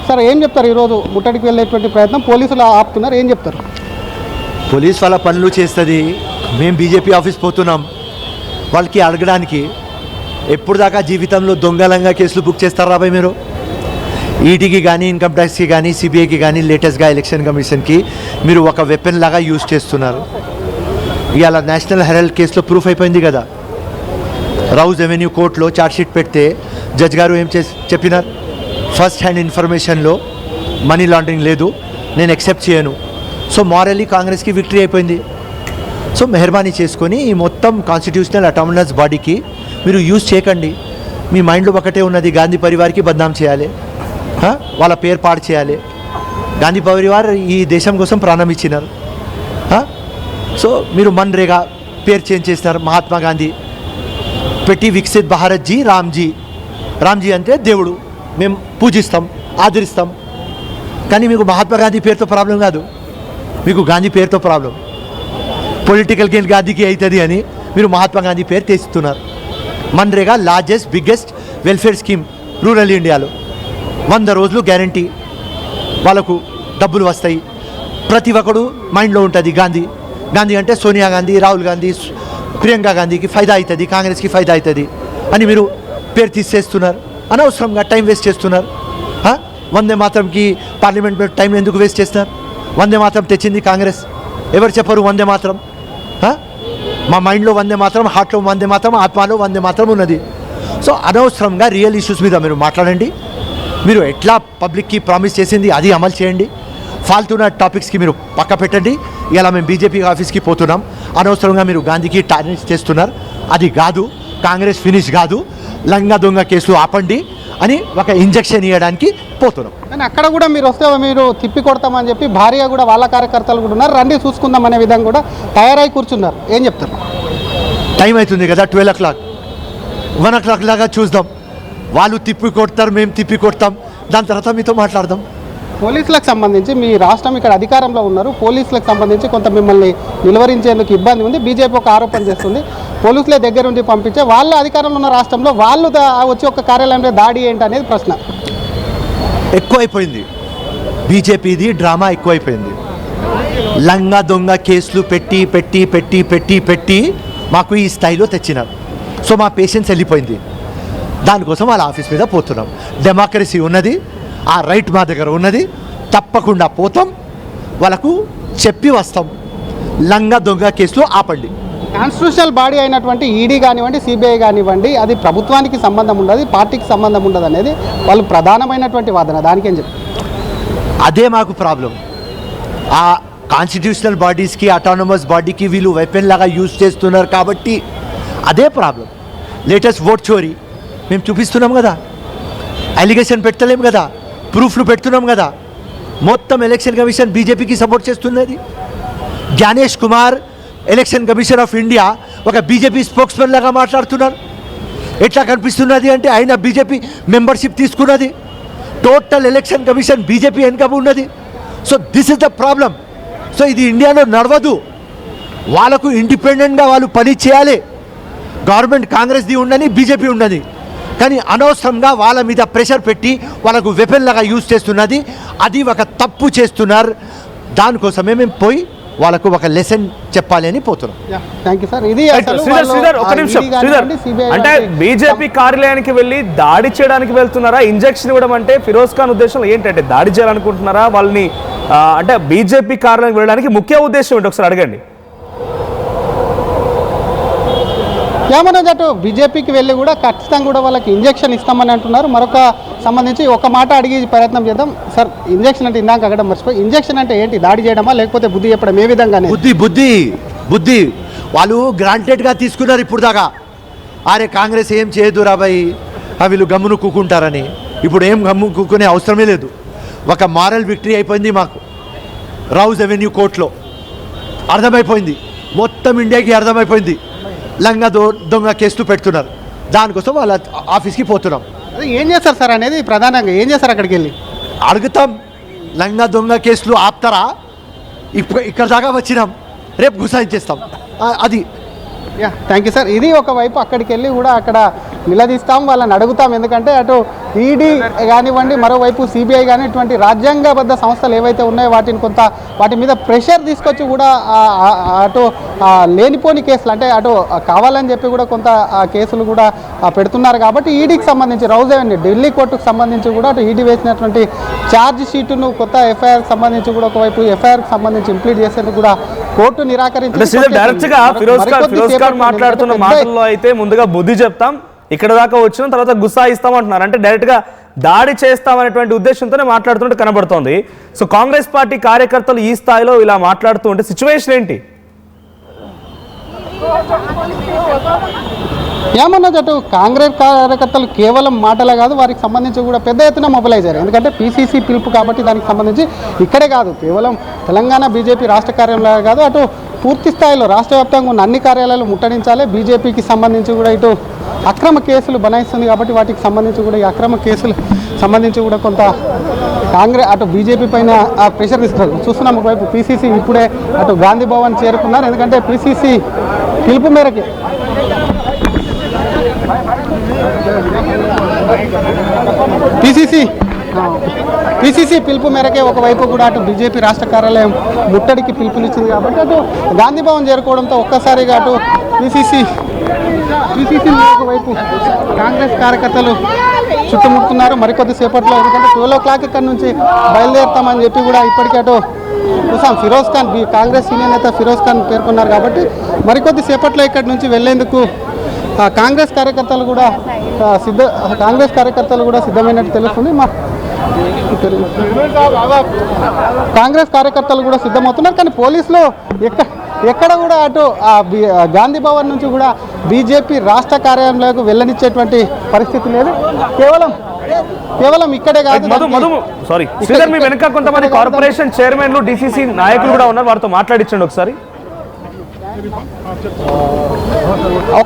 Sir ఏం చెప్తారు? ఈరోజు ముట్టడికి వెళ్ళేటువంటి ప్రయత్నం పోలీసులు ఆపుతున్నారు, ఏం చెప్తారు? పోలీస్ వాళ్ళ పనులు చేస్తుంది. మేము బీజేపీ ఆఫీస్ పోతున్నాం వాళ్ళకి అడగడానికి. ఎప్పుడు దాకా జీవితంలో దొంగలంగా కేసులు బుక్ చేస్తారా రాబాయ్ మీరు? ఈటీకి కానీ ఇన్కమ్ ట్యాక్స్కి కానీ సిబిఐకి కానీ లేటెస్ట్గా ఎలక్షన్ కమిషన్కి మీరు ఒక వెపన్ లాగా యూజ్ చేస్తున్నారు. ఇవాళ నేషనల్ హెరాల్డ్ కేసులో ప్రూఫ్ అయిపోయింది కదా. రౌజ్ అవెన్యూ కోర్టులో ఛార్జ్షీట్ పెడితే జడ్జ్ గారు ఏం చెప్పినారు? ఫస్ట్ హ్యాండ్ ఇన్ఫర్మేషన్లో మనీ లాండరింగ్ లేదు, నేను యాక్సెప్ట్ చేయను. సో మారల్లీ కాంగ్రెస్కి విక్టరీ అయిపోయింది. సో మెహర్బానీ చేసుకొని ఈ మొత్తం కాన్స్టిట్యూషనల్ అటానమస్ బాడీకి మీరు యూజ్ చేయకండి. మీ మైండ్లో ఒకటే ఉన్నది, గాంధీ పరివార్కి బద్నాం చేయాలి, వాళ్ళ పేరు పాడు చేయాలి. గాంధీ పరివార్ ఈ దేశం కోసం ప్రాణం ఇచ్చినారు. సో మీరు మన్రేగా పేరు చేంజ్ చేస్తున్నారు. మహాత్మా గాంధీ పెట్టి వికసిత్ భారత్ జీ రామ్జీ అంటే దేవుడు, మేము పూజిస్తాం, ఆదరిస్తాం. కానీ మీకు మహాత్మా గాంధీ పేరుతో ప్రాబ్లం కాదు, మీకు గాంధీ పేరుతో ప్రాబ్లం. పొలిటికల్ గెయిన్ గాంధీకి అవుతుంది అని మీరు మహాత్మా గాంధీ పేరు తెస్తున్నారు. MNREGA largest biggest welfare scheme rural ఇండియాలో. 100 రోజులు గ్యారంటీ, వాళ్ళకు డబ్బులు వస్తాయి. ప్రతి ఒక్కడు మైండ్లో ఉంటుంది గాంధీ అంటే సోనియా గాంధీ, రాహుల్ గాంధీ, ప్రియాంక గాంధీకి ఫైదా అవుతుంది, కాంగ్రెస్కి ఫైదా అవుతుంది అని మీరు పేరు తీసేస్తున్నారు. అనవసరంగా టైం వేస్ట్ చేస్తున్నారు. వందే మాతరంకి పార్లమెంట్ టైం ఎందుకు వేస్ట్ చేస్తున్నారు? వందే మాతరం తెచ్చింది కాంగ్రెస్. ఎవరు చెప్పరు వందే మాతరం? మా మైండ్లో వందే మాతరం, హార్ట్లో వందే మాతరం, ఆత్మలో వందే మాతరం ఉన్నది. సో అనవసరంగా రియల్ ఇష్యూస్ మీద మీరు మాట్లాడండి. మీరు ఎట్లా పబ్లిక్కి ప్రామిస్ చేసింది అది అమలు చేయండి. ఫాల్తున్న టాపిక్స్కి మీరు పక్క పెట్టండి. ఇలా మేము బీజేపీ ఆఫీస్కి పోతున్నాం, అనవసరంగా మీరు గాంధీకి టార్గెట్ చేస్తున్నారు, అది కాదు, కాంగ్రెస్ ఫినిష్ కాదు, లంగా దొంగ కేసులు ఆపండి అని ఒక ఇంజెక్షన్ ఇవ్వడానికి పోతున్నాం. కానీ అక్కడ కూడా మీరు వస్తే మీరు తిప్పి కొడతామని చెప్పి భారీగా కూడా వాళ్ళ కార్యకర్తలు కూడా ఉన్నారు, రండి చూసుకుందాం అనే విధంగా కూడా తయారై కూర్చున్నారు, ఏం చెప్తారు? టైం అవుతుంది కదా, 12 o'clock 1 o'clock లాగా చూద్దాం. వాళ్ళు తిప్పి కొడతారు, మేము తిప్పి కొడతాం, దాని తర్వాత మీతో మాట్లాడదాం. పోలీసులకు సంబంధించి మీ రాష్ట్రం ఇక్కడ అధికారంలో ఉన్నారు, పోలీసులకు సంబంధించి కొంత మిమ్మల్ని నిలువరించేందుకు ఇబ్బంది ఉంది. బీజేపీ ఒక ఆరోపణ చేస్తుంది, పోలీసులే దగ్గరుండి పంపించే వాళ్ళు అధికారంలో ఉన్న రాష్ట్రంలో వాళ్ళు వచ్చి ఒక కార్యాలయంలో దాడి ఏంటి అనేది ప్రశ్న. ఎక్కువైపోయింది బీజేపీది డ్రామా, ఎక్కువైపోయింది. లంగా దొంగ కేసులు పెట్టి పెట్టి పెట్టి పెట్టి పెట్టి మాకు ఈ స్థాయిలో తెచ్చినారు. సో మా పేషెన్స్ వెళ్ళిపోయింది. దానికోసం వాళ్ళ ఆఫీస్ మీద పోతున్నాం. డెమోక్రసీ ఉన్నది, ఆ రైట్ మా దగ్గర ఉన్నది, తప్పకుండా పోతాం, వాళ్ళకు చెప్పి వస్తాం. లంగా దొంగ కేసులు ఆపండి. కాన్స్టిట్యూషనల్ బాడీ అయినటువంటి ఈడీ కానివ్వండి, సిబిఐ కానివ్వండి, అది ప్రభుత్వానికి సంబంధం ఉండదు, పార్టీకి సంబంధం ఉండదు అనేది వాళ్ళు ప్రధానమైనటువంటి వాదన. దానికేం చెప్పి అదే మాకు ప్రాబ్లం. ఆ కాన్స్టిట్యూషనల్ బాడీస్కి, అటానమస్ బాడీకి వీళ్ళు వెపన్ లాగా యూజ్ చేస్తున్నారు కాబట్టి అదే ప్రాబ్లం. లేటెస్ట్ ఓట్ చోరీ మేము చూపిస్తున్నాం కదా, అలిగేషన్ పెట్టలేం కదా, ప్రూఫ్లు పెడుతున్నాం కదా. మొత్తం ఎలక్షన్ కమిషన్ బీజేపీకి సపోర్ట్ చేస్తున్నది. Gyanesh Kumar election commission of India ఒక బీజేపీ స్పోక్స్మెన్ లాగా మాట్లాడుతున్నారు. ఎట్లా కనిపిస్తున్నది అంటే ఆయన బీజేపీ మెంబర్షిప్ తీసుకున్నది. టోటల్ ఎలక్షన్ కమిషన్ బీజేపీ వెనుక ఉన్నది. So this is the problem. So ఇది ఇండియాలో నడవదు. వాళ్ళకు ఇండిపెండెంట్గా వాళ్ళు పని చేయాలి. గవర్నమెంట్ కాంగ్రెస్ది ఉండని, బీజేపీ ఉండని, కానీ అనవసరంగా వాళ్ళ మీద ప్రెషర్ పెట్టి వాళ్ళకు వెపన్ లాగా యూజ్ చేస్తున్నది. అది ఒక తప్పు చేస్తున్నారు. దానికోసమే మేము పోయి వాళ్ళకు ఒక లెసన్ చెప్పాలి అని పోతున్నాం. Thank you sir. ఇది ఒక నిమిషం అంటే బీజేపీ కార్యాలయానికి వెళ్ళి దాడి చేయడానికి వెళ్తున్నారా? ఇంజెక్షన్ ఇవ్వడం అంటే ఫిరోజ్ ఖాన్ ఉద్దేశం ఏంటంటే దాడి చేయాలనుకుంటున్నారా వాళ్ళని? అంటే బీజేపీ కార్యాలయానికి వెళ్ళడానికి ముఖ్య ఉద్దేశం ఏంటి ఒకసారి అడగండి. ఏమన్నా అటు బీజేపీకి వెళ్ళి కూడా ఖచ్చితంగా కూడా వాళ్ళకి ఇంజెక్షన్ ఇస్తామని అంటున్నారు. మరొక సంబంధించి ఒక మాట అడిగి ప్రయత్నం చేద్దాం సార్. ఇంజెక్షన్ అంటే ఇందాక అక్కడ మర్చిపోయి, ఇంజెక్షన్ అంటే ఏంటి? దాడి చేయడమా లేకపోతే బుద్ధి చెప్పడం? ఏ విధంగా? బుద్ధి వాళ్ళు గ్రాంటెడ్గా తీసుకున్నారు ఇప్పుడు దాకా. అరే కాంగ్రెస్ ఏం చేయదు రాబాయి, వీళ్ళు గమ్మును కూకుంటారని. ఇప్పుడు ఏం గమ్ము కూకునే అవసరమే లేదు. ఒక మారల్ విక్టరీ అయిపోయింది మాకు రౌజ్ అవెన్యూ కోర్టులో. అర్థమైపోయింది, మొత్తం ఇండియాకి అర్థమైపోయింది. లంగా దొంగ కేసులు పెడుతున్నారు. దానికోసం వాళ్ళ ఆఫీస్కి పోతున్నాం. ఏం చేస్తారు సార్ అనేది ప్రధానంగా ఏం చేస్తారు? అక్కడికి వెళ్ళి అడుగుతాం, లంగా దొంగ కేసులు ఆపుతారా? ఇక్కడ దాకా వచ్చినాం, రేపు గుసాయించేస్తాం. అది థ్యాంక్ యూ సార్. ఇది ఒకవైపు అక్కడికి వెళ్ళి కూడా అక్కడ నిలదీస్తాం, వాళ్ళని అడుగుతాం. ఎందుకంటే అటు ఈడీ కానివ్వండి, మరోవైపు సిబిఐ కానీ ఇటువంటి రాజ్యాంగబద్ధ సంస్థలు ఏవైతే ఉన్నాయో వాటి మీద ప్రెషర్ తీసుకొచ్చి కూడా అటు లేనిపోని కేసులు అంటే అటు కావాలని చెప్పి కూడా కొంత కేసులు కూడా పెడుతున్నారు. కాబట్టి ఈడీకి సంబంధించి రౌజ్ అవెన్యూ ఢిల్లీ కోర్టుకు సంబంధించి కూడా అటు ఈడీ వేసినటువంటి ఛార్జ్ షీటును కొత్త ఎఫ్ఐఆర్కి సంబంధించి కూడా ఒకవైపు ఎఫ్ఐఆర్కి సంబంధించి ఇంప్లీట్ చేసేందుకు కూడా కోర్టు నిరాకరించి డైరెక్ట్ గా ఫిరోజ్ ఖాన్ మాట్లాడుతున్న మాటల్లో అయితే ముందుగా బుద్ధి చెప్తాం, ఇక్కడ దాకా వచ్చిన తర్వాత గుస్సాయిస్తాం అంటున్నారు. అంటే డైరెక్ట్ గా దాడి చేస్తామనేటువంటి ఉద్దేశంతోనే మాట్లాడుతుంటే కనబడుతోంది. సో కాంగ్రెస్ పార్టీ కార్యకర్తలు ఈ స్థాయిలో ఇలా మాట్లాడుతూ ఉంటే సిచ్యువేషన్ ఏంటి? ఏమన్నా అటు కాంగ్రెస్ కార్యకర్తలు కేవలం మాటలే కాదు, వారికి సంబంధించి కూడా పెద్ద ఎత్తున మొబిలైజ్ అయ్యారు. ఎందుకంటే పీసీసీ పిలుపు కాబట్టి దానికి సంబంధించి ఇక్కడే కాదు, కేవలం తెలంగాణ బీజేపీ రాష్ట్ర కార్యాలయం కాదు, అటు పూర్తి స్థాయిలో రాష్ట్ర వ్యాప్తంగా ఉన్న అన్ని కార్యాలయాలు ముట్టడించాలి. బీజేపీకి సంబంధించి కూడా ఇటు అక్రమ కేసులు బనాయిస్తుంది కాబట్టి వాటికి సంబంధించి కూడా ఈ అక్రమ కేసులు సంబంధించి కూడా కొంత కాంగ్రెస్ అటు బీజేపీ పైన ప్రెషర్ ఇస్తారు. చూస్తున్నాం ఒకవైపు పీసీసీ ఇప్పుడే అటు గాంధీ భవన్ చేరుకున్నారు. ఎందుకంటే పీసీసీ పిలుపు మేరకి పీసీసీ పిలుపు మేరకే ఒకవైపు కూడా అటు బీజేపీ రాష్ట్ర కార్యాలయం ముట్టడికి పిలుపునిచ్చింది. కాబట్టి అటు గాంధీ భవన్ చేరుకోవడంతో ఒక్కసారిగా అటు పీసీసీ ఒకవైపు కాంగ్రెస్ కార్యకర్తలు చుట్టుముడుతున్నారు. మరికొద్ది సేపట్లో ఎందుకంటే 12 o'clock ఇక్కడ నుంచి బయలుదేరుతామని చెప్పి కూడా ఇప్పటికే అటు చూసాం ఫిరోజ్ ఖాన్ కాంగ్రెస్ సీనియర్ నేత ఫిరోజ్ ఖాన్ పేర్కొన్నారు. కాబట్టి మరికొద్ది సేపట్లో ఇక్కడి నుంచి వెళ్లేందుకు కాంగ్రెస్ కార్యకర్తలు కూడా సిద్ధమైనట్టు తెలుస్తుంది. కాంగ్రెస్ కార్యకర్తలు కూడా సిద్ధమవుతున్నారు. కానీ పోలీసులు ఎక్కడ కూడా అటు గాంధీ భవన్ నుంచి కూడా బీజేపీ రాష్ట్ర కార్యాలయంలోకి వెళ్ళనిచ్చేటువంటి పరిస్థితి లేదు. కేవలం ఇక్కడే కాదు, సారీ శ్రీధర్, మీ వెనక కొంతమంది కార్పొరేషన్ చైర్మన్లు డిసిసి నాయకులు కూడా ఉన్నారు, వారితో మాట్లాడించండి ఒకసారి.